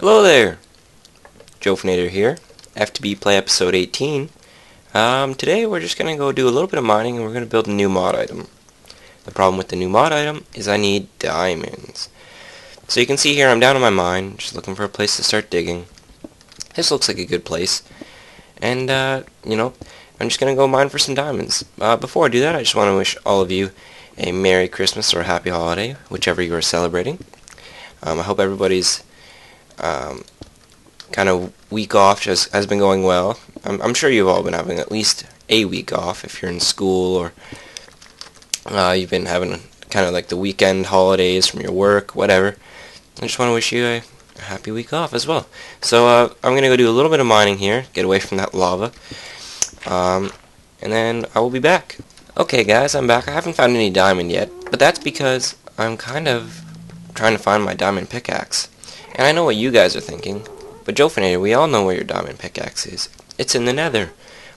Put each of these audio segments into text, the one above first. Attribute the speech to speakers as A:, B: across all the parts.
A: Hello there, Jofinator here, FTB Play Episode 18. Today we're just going to go do a little bit of mining and we're going to build a new mod item. The problem with the new mod item is I need diamonds. So you can see here I'm down in my mine, just looking for a place to start digging. This looks like a good place. And, I'm just going to go mine for some diamonds. Before I do that, I just want to wish all of you a Merry Christmas or a Happy Holiday, whichever you are celebrating. I hope everybody's kind of week off has been going well. I'm sure you've all been having at least a week off if you're in school, or you've been having kind of like the weekend holidays from your work, whatever. I just want to wish you a happy week off as well. So I'm going to go do a little bit of mining here, get away from that lava, and then I will be back. Okay guys, I'm back. I haven't found any diamond yet, but that's because I'm kind of trying to find my diamond pickaxe. And I know what you guys are thinking, but Jofinator, we all know where your diamond pickaxe is. It's in the nether.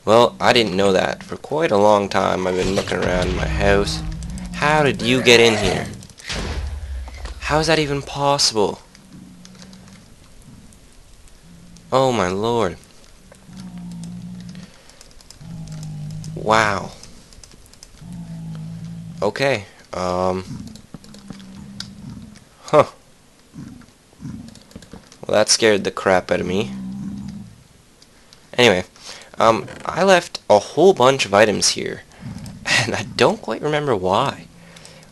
A: Well, I didn't know that. For quite a long time I've been looking around my house. How did you get in here? How is that even possible? Oh my lord. Wow. Okay. Huh. Well, that scared the crap out of me. Anyway, I left a whole bunch of items here, and I don't quite remember why.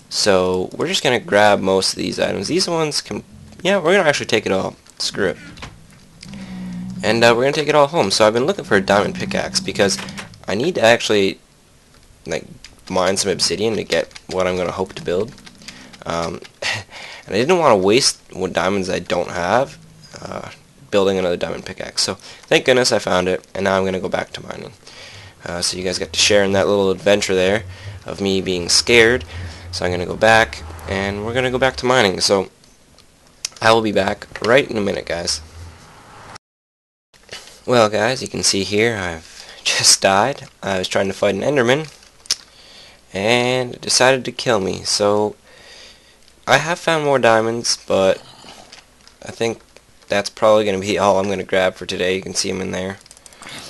A: So, we're just gonna grab most of these items. These ones can, yeah, we're gonna actually take it all. Screw it. And we're gonna take it all home. So I've been looking for a diamond pickaxe because I need to actually, like, mine some obsidian to get what I'm gonna hope to build. And I didn't want to waste what diamonds I don't have building another diamond pickaxe. So thank goodness I found it, and now I'm going to go back to mining. So you guys got to share in that little adventure there of me being scared. So I'm going to go back, and we're going to go back to mining. So I will be back right in a minute, guys. Well, guys, you can see here I've just died. I was trying to fight an enderman, and it decided to kill me. So I have found more diamonds, but I think that's probably going to be all I'm going to grab for today. You can see them in there.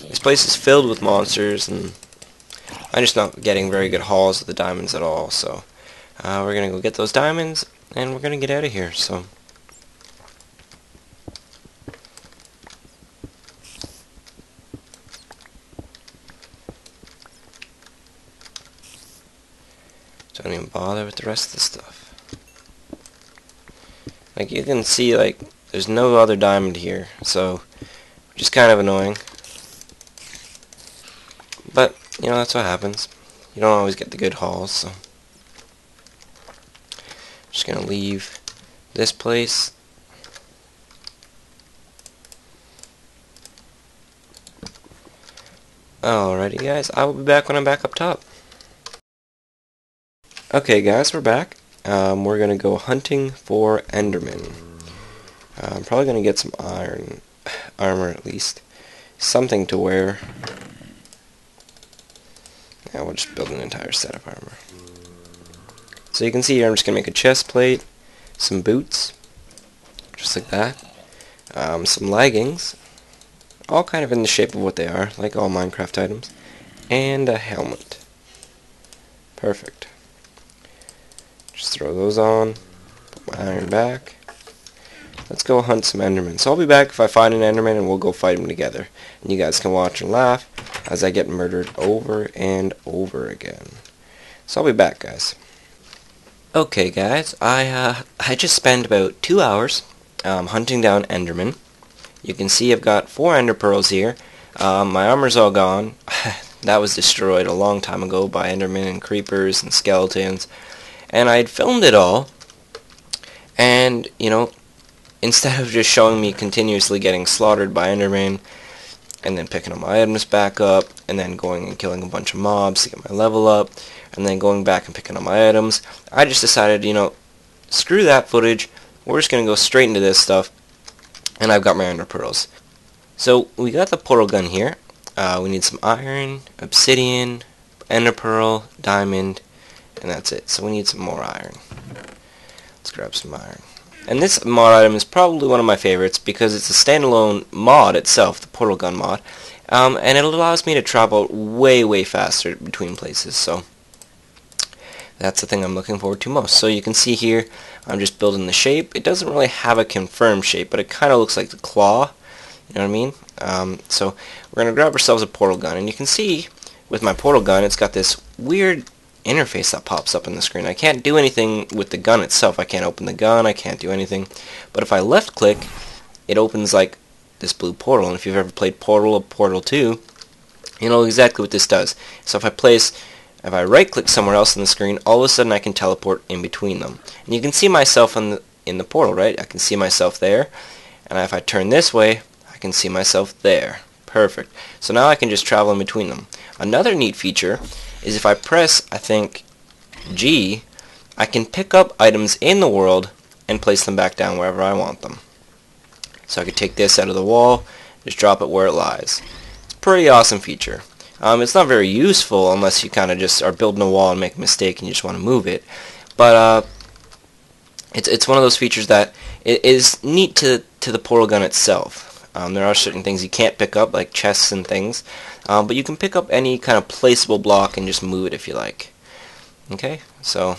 A: This place is filled with monsters, and I'm just not getting very good hauls of the diamonds at all. So we're going to go get those diamonds, and we're going to get out of here. So don't even bother with the rest of the stuff. Like, you can see, like, there's no other diamond here, so which is kind of annoying. But, you know, that's what happens. You don't always get the good hauls, so just gonna leave this place. Alrighty guys, I will be back when I'm back up top. Okay guys, we're back. We're gonna go hunting for endermen. I'm probably gonna get some iron armor at least, something to wear. Yeah, we'll just build an entire set of armor. So you can see here, I'm just gonna make a chest plate, some boots, just like that, some leggings, all kind of in the shape of what they are, like all Minecraft items, and a helmet. Perfect. Just throw those on, put my iron back. Let's go hunt some endermen. So I'll be back if I find an enderman, and we'll go fight him together. And you guys can watch and laugh as I get murdered over and over again. So I'll be back, guys. Okay, guys, I just spent about 2 hours hunting down endermen. You can see I've got 4 ender pearls here. My armor's all gone. That was destroyed a long time ago by endermen and creepers and skeletons. And I had filmed it all, and, you know, instead of just showing me continuously getting slaughtered by endermen, and then picking up my items back up, and then going and killing a bunch of mobs to get my level up, and then going back and picking up my items, I just decided, you know, screw that footage, we're just going to go straight into this stuff, and I've got my ender pearls. So, we got the portal gun here. We need some iron, obsidian, ender pearl, diamond, and that's it. So we need some more iron. Let's grab some iron. And this mod item is probably one of my favorites because it's a standalone mod itself, the portal gun mod, and it allows me to travel way faster between places. So that's the thing I'm looking forward to most. So you can see here, I'm just building the shape. It doesn't really have a confirmed shape, but it kind of looks like the claw. You know what I mean? So we're going to grab ourselves a portal gun, and you can see with my portal gun, it's got this weird interface that pops up on the screen. I can't do anything with the gun itself. I can't open the gun. I can't do anything. But if I left click, it opens like this blue portal. And if you've ever played Portal or Portal 2, you know exactly what this does. So if I right click somewhere else on the screen, all of a sudden I can teleport in between them. And you can see myself in the portal, right? I can see myself there. And if I turn this way, I can see myself there. Perfect. So now I can just travel in between them. Another neat feature is if I press, I think, G, I can pick up items in the world and place them back down wherever I want them. So I could take this out of the wall, just drop it where it lies. It's a pretty awesome feature. It's not very useful unless you kind of just are building a wall and make a mistake and you just want to move it. But it's one of those features that is neat to the portal gun itself. There are certain things you can't pick up, like chests and things, but you can pick up any kind of placeable block and just move it if you like. Okay, so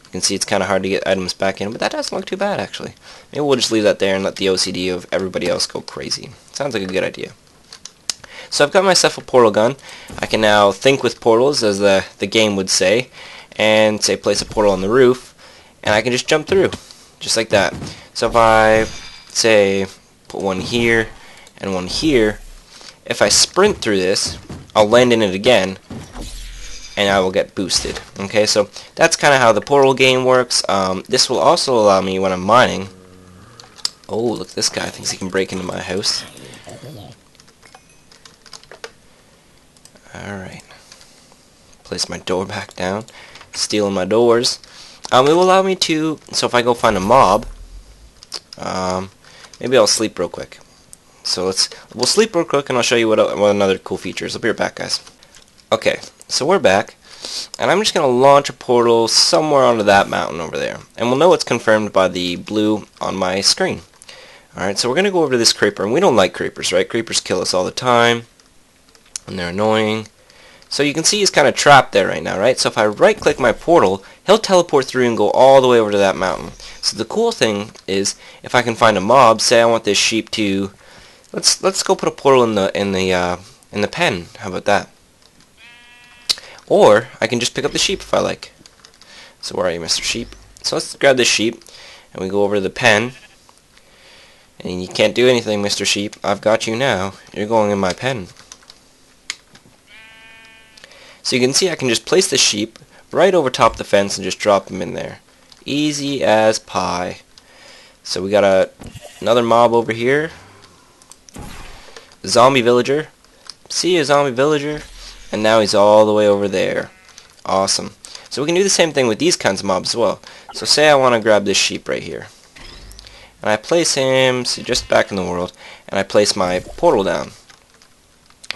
A: you can see it's kind of hard to get items back in, but that doesn't look too bad actually. Maybe we'll just leave that there and let the OCD of everybody else go crazy. Sounds like a good idea. So I've got myself a portal gun. I can now think with portals, as the game would say, and say place a portal on the roof, and I can just jump through, just like that. So if I say put one here and one here, if I sprint through this, I'll land in it again and I will get boosted. Okay, so that's kind of how the portal game works. This will also allow me when I'm mining. Oh, look, this guy thinks he can break into my house. Alright, place my door back down, stealing my doors. It will allow me to, so if I go find a mob, maybe I'll sleep real quick. So we'll sleep real quick and I'll show you what another cool feature is. I'll be right back, guys. Okay, so we're back, and I'm just going to launch a portal somewhere onto that mountain over there. And we'll know it's confirmed by the blue on my screen. Alright, so we're going to go over to this creeper, and we don't like creepers, right? Creepers kill us all the time, and they're annoying. So you can see he's kind of trapped there right now, right? So if I right click my portal, he'll teleport through and go all the way over to that mountain. So the cool thing is, if I can find a mob, say I want this sheep to, let's go put a portal in the pen. How about that? Or I can just pick up the sheep if I like. So where are you, Mr. Sheep? So let's grab this sheep and we go over to the pen. And you can't do anything, Mr. Sheep. I've got you now. You're going in my pen. So you can see I can just place the sheep right over top the fence and just drop him in there. Easy as pie. So we got another mob over here. Zombie villager. See a zombie villager? And now he's all the way over there. Awesome. So we can do the same thing with these kinds of mobs as well. So say I want to grab this sheep right here. And I place him just back in the world. And I place my portal down.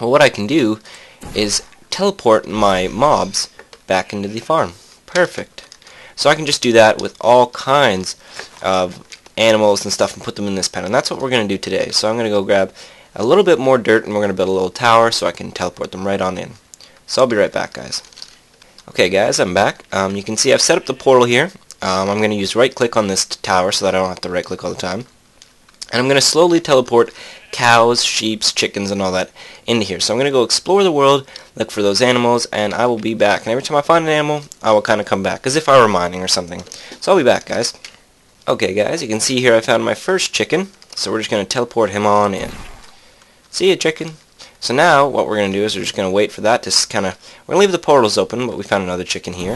A: Well, what I can do is teleport my mobs back into the farm. Perfect. So I can just do that with all kinds of animals and stuff and put them in this pen. And that's what we're going to do today. So I'm going to go grab a little bit more dirt and we're going to build a little tower so I can teleport them right on in. So I'll be right back, guys. Okay, guys, I'm back. You can see I've set up the portal here. I'm going to use right click on this tower so that I don't have to right click all the time. And I'm going to slowly teleport cows, sheep, chickens, and all that into here. So I'm going to go explore the world, look for those animals, and I will be back. And every time I find an animal, I will kind of come back, as if I were mining or something. So I'll be back, guys. Okay, guys, you can see here I found my first chicken. So we're just going to teleport him on in. See ya, chicken. So now what we're going to do is we're just going to wait for that to kind of... We're going to leave the portals open, but we found another chicken here.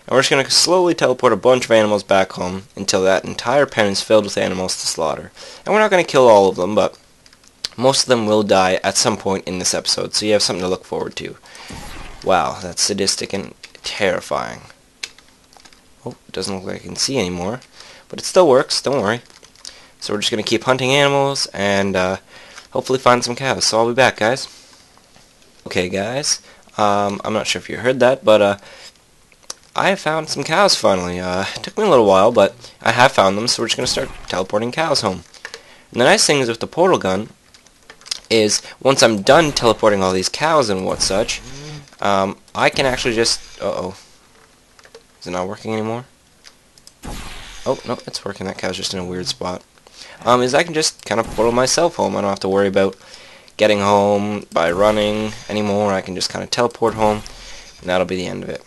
A: And we're just going to slowly teleport a bunch of animals back home until that entire pen is filled with animals to slaughter. And we're not going to kill all of them, but most of them will die at some point in this episode, so you have something to look forward to. Wow, that's sadistic and terrifying. Oh, it doesn't look like I can see anymore, but it still works, don't worry. So we're just going to keep hunting animals and hopefully find some cows. So I'll be back, guys. Okay, guys, I'm not sure if you heard that, but I have found some cows finally. It took me a little while, but I have found them, so we're just going to start teleporting cows home. And the nice thing is with the portal gun is once I'm done teleporting all these cows and what such, I can actually just... Uh-oh. Is it not working anymore? Oh, no, it's working. That cow's just in a weird spot. Is I can just kind of portal myself home. I don't have to worry about getting home by running anymore. I can just kind of teleport home, and that'll be the end of it.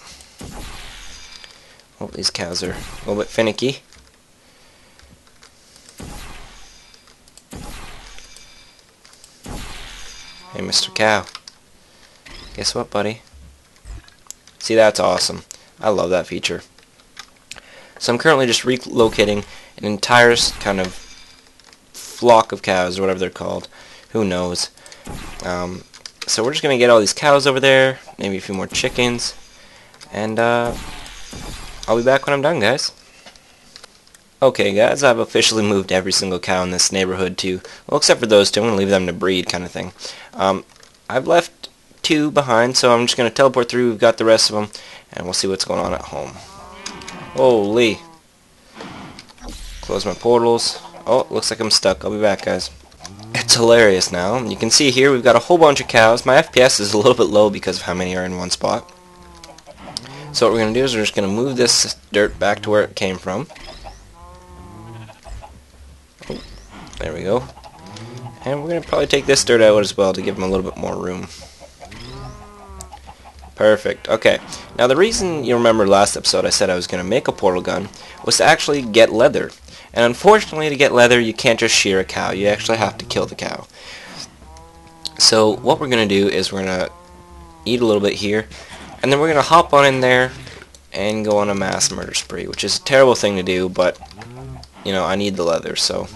A: Oh, these cows are a little bit finicky. Hey, Mr. Cow. Guess what, buddy? See, that's awesome. I love that feature. So I'm currently just relocating an entire kind of flock of cows, or whatever they're called. Who knows? So we're just going to get all these cows over there, maybe a few more chickens, and I'll be back when I'm done, guys. Okay, guys, I've officially moved every single cow in this neighborhood to, well, except for those two. I'm going to leave them to breed kind of thing. I've left 2 behind, so I'm just going to teleport through. We've got the rest of them, and we'll see what's going on at home. Holy. Close my portals. Oh, looks like I'm stuck. I'll be back, guys. It's hilarious now. You can see here we've got a whole bunch of cows. My FPS is a little bit low because of how many are in one spot. So what we're going to do is we're just going to move this dirt back to where it came from. Oh, there we go. And we're going to probably take this dirt out as well to give them a little bit more room. Perfect. Okay. Now the reason you remember last episode I said I was going to make a portal gun was to actually get leather. And unfortunately to get leather you can't just shear a cow. You actually have to kill the cow. So what we're going to do is we're going to eat a little bit here. And then we're going to hop on in there and go on a mass murder spree, which is a terrible thing to do, but, you know, I need the leather, so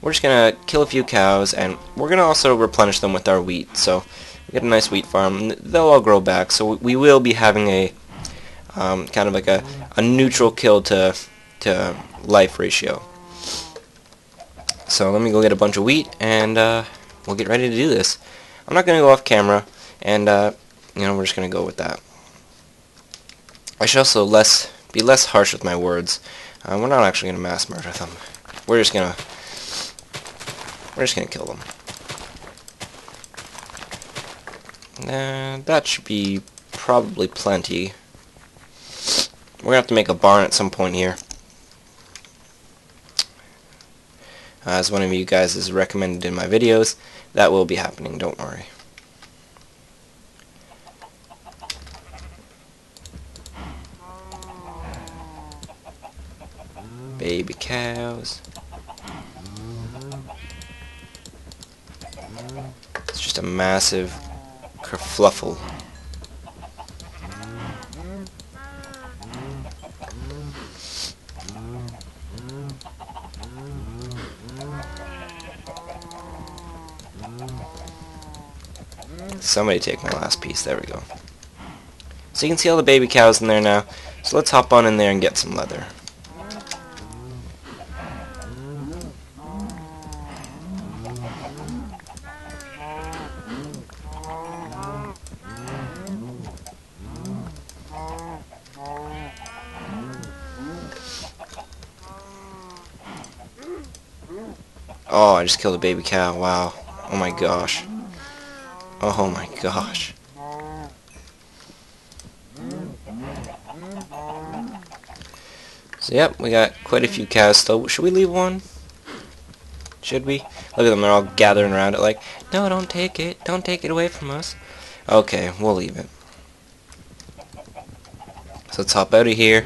A: we're just going to kill a few cows, and we're going to also replenish them with our wheat, so we get a nice wheat farm. They'll all grow back, so we will be having a kind of like a neutral kill to life ratio. So let me go get a bunch of wheat, and we'll get ready to do this. I'm not going to go off camera, and, you know, we're just going to go with that. I should also be less harsh with my words. We're not actually going to mass murder them. We're just gonna kill them. That should be probably plenty. We're gonna have to make a barn at some point here. As one of you guys has recommended in my videos, that will be happening, don't worry. Baby cows. It's just a massive kerfluffle. Somebody take my last piece. There we go. So you can see all the baby cows in there now. So let's hop on in there and get some leather. Oh, I just killed a baby cow. Wow. Oh my gosh. Oh my gosh. So yep, we got quite a few cows still. Should we leave one? Should we? Look at them, they're all gathering around it like, no, don't take it. Don't take it away from us. Okay, we'll leave it. So let's hop out of here.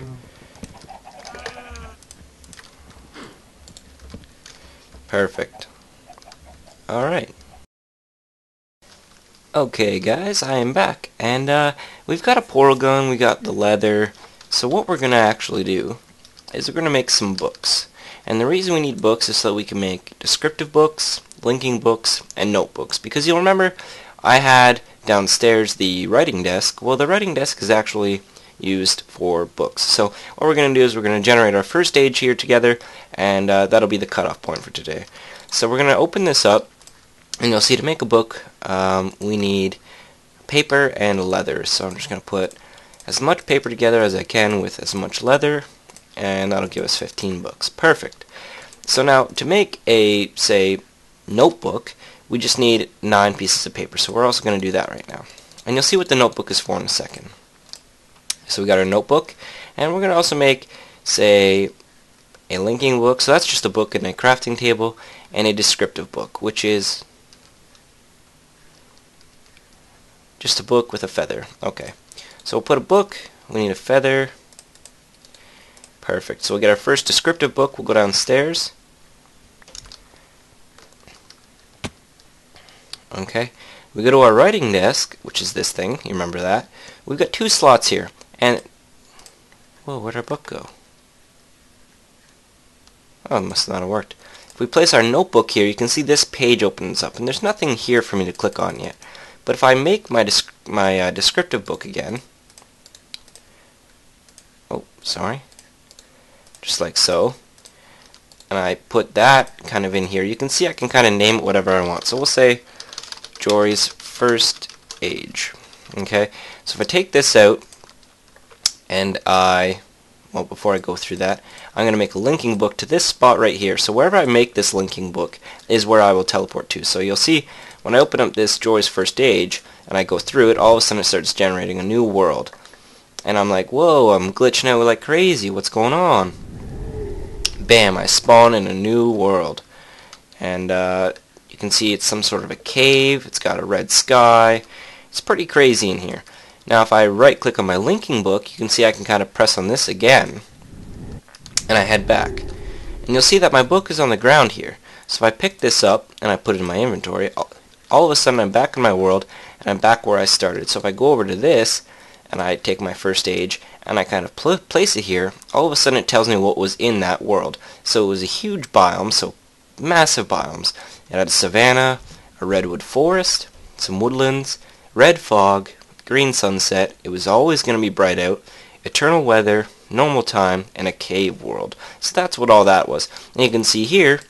A: Perfect. Alright. Okay guys, I am back. And we've got a portal gun, we got the leather. So what we're going to actually do is we're going to make some books. And the reason we need books is so that we can make descriptive books, linking books, and notebooks. Because you'll remember I had downstairs the writing desk. Well, the writing desk is actually used for books. So what we're going to do is we're going to generate our first stage here together, and that'll be the cutoff point for today. So we're going to open this up, and you'll see to make a book we need paper and leather. So I'm just going to put as much paper together as I can with as much leather, and that'll give us 15 books. Perfect. So now to make a, say, notebook, we just need 9 pieces of paper. So we're also going to do that right now. And you'll see what the notebook is for in a second. So we got our notebook, and we're going to also make, say, a linking book. So that's just a book and a crafting table, and a descriptive book, which is just a book with a feather. Okay. So we'll put a book, we need a feather. Perfect. So we'll get our first descriptive book, we'll go downstairs. Okay. We go to our writing desk, which is this thing, you remember that. We've got 2 slots here, and whoa, where'd our book go? Oh, it must not have worked. If we place our notebook here, you can see this page opens up, and there's nothing here for me to click on yet. But if I make my descriptive book again, oh, sorry, just like so, and I put that kind of in here, you can see I can kind of name it whatever I want. So we'll say Jory's First Age. Okay, so if I take this out, and well, before I go through that, I'm going to make a linking book to this spot right here. So wherever I make this linking book is where I will teleport to. So you'll see when I open up this Jory's First Age and I go through it, all of a sudden it starts generating a new world. And I'm like, whoa, I'm glitching out like crazy. What's going on? Bam, I spawn in a new world. And you can see it's some sort of a cave. It's got a red sky. It's pretty crazy in here. Now if I right click on my linking book, you can see I can kind of press on this again, and I head back. And you'll see that my book is on the ground here. So if I pick this up and I put it in my inventory, all of a sudden I'm back in my world, and I'm back where I started. So if I go over to this, and I take my first age, and I kind of place it here, all of a sudden it tells me what was in that world. So it was a huge biome, so massive biomes. It had a savanna, a redwood forest, some woodlands, red fog, green sunset, it was always going to be bright out, eternal weather, normal time, and a cave world. So that's what all that was. And you can see here,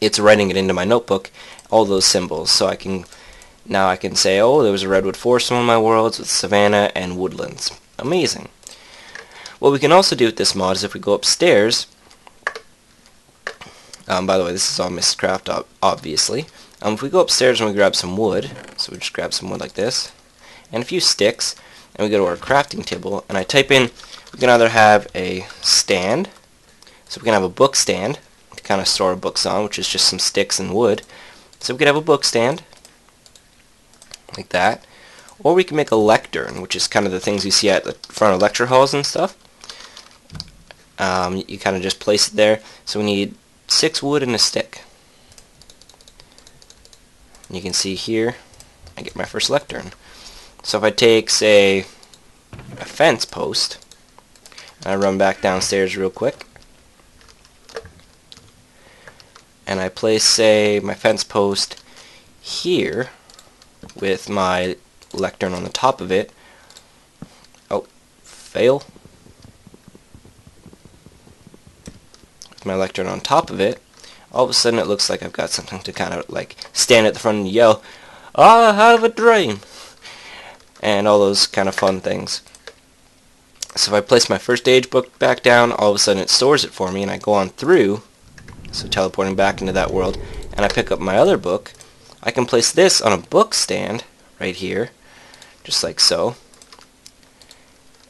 A: it's writing it into my notebook, all those symbols. So now I can say, oh, there was a redwood forest in one of my worlds with savanna and woodlands. Amazing. What we can also do with this mod is if we go upstairs, by the way, this is all Mistcraft, obviously. If we go upstairs and we grab some wood, so we just grab some wood like this, and a few sticks, and we go to our crafting table, and I type in, we can either have a stand, so we can have a book stand to kind of store our books on, which is just some sticks and wood. So we could have a book stand, like that, or we can make a lectern, which is kind of the things you see at the front of lecture halls and stuff. You kind of just place it there, so we need 6 wood and a stick. And you can see here, I get my first lectern. So if I take, say, a fence post, and I run back downstairs real quick, and I place, say, my fence post here with my lectern on the top of it. Oh, fail. With my lectern on top of it, all of a sudden it looks like I've got something to kind of like stand at the front and yell, I have a dream, and all those kind of fun things. So if I place my first age book back down, all of a sudden it stores it for me, and I go on through, so teleporting back into that world, and I pick up my other book. I can place this on a book stand right here, just like so,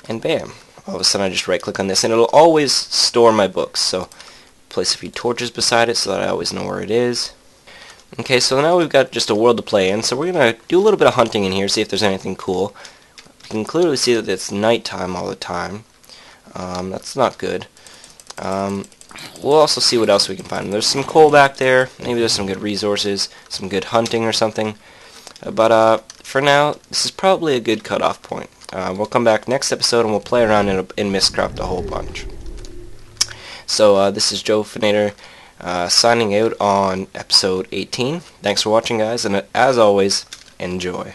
A: and bam, all of a sudden I just right click on this, and it'll always store my books. So place a few torches beside it so that I always know where it is. Okay, so now we've got just a world to play in, so we're going to do a little bit of hunting in here, see if there's anything cool. We can clearly see that it's nighttime all the time. That's not good. We'll also see what else we can find. There's some coal back there, maybe there's some good resources, some good hunting or something. But for now, this is probably a good cutoff point. We'll come back next episode and we'll play around in Mistcraft a whole bunch. So this is Joe Finator signing out on episode 18. Thanks for watching, guys, and as always, enjoy.